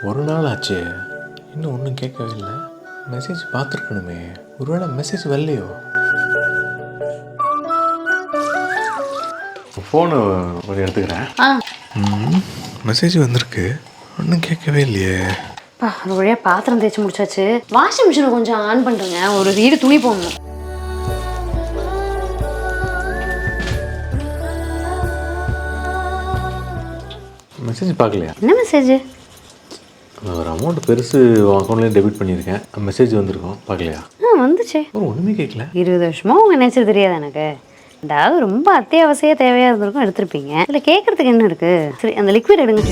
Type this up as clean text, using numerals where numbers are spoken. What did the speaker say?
ஒரு நாள் ஆச்சு, இன்னும் ஒன்றும் கேட்கவே இல்லை. மெசேஜ் பார்த்துருக்கணுமே, ஒருவேளை மெசேஜ் வரலையோ? ஃபோனு ஒரு எடுத்துக்கிறேன். மெசேஜ் வந்திருக்கு, ஒன்றும் கேட்கவே இல்லையே. ஒரு வழியாக பாத்திரம் தேய்ச்சி முடிச்சாச்சு. வாஷிங் மிஷினை கொஞ்சம் ஆன் பண்ணுறேங்க, ஒரு வீடு துணி போடணும். மெசேஜ் பார்க்கலையா? என்ன மெசேஜ்? ஒரு அமௌண்ட் பெருசு அக்கௌண்ட்லேயே டெபிட் பண்ணியிருக்கேன், மெசேஜ் வந்திருக்கோம், பார்க்கலையா? வந்துச்சு. ஒன்றுமே கேட்கல. 20 வருஷமா உங்க நினைச்சது தெரியாது எனக்கு. ஏதாவது ரொம்ப அத்தியாவசிய தேவையாக இருந்திருக்கும், எடுத்திருப்பீங்க. இதில் கேட்கறதுக்கு என்ன இருக்கு? சரி, அந்த லிக்விட் எடுங்க.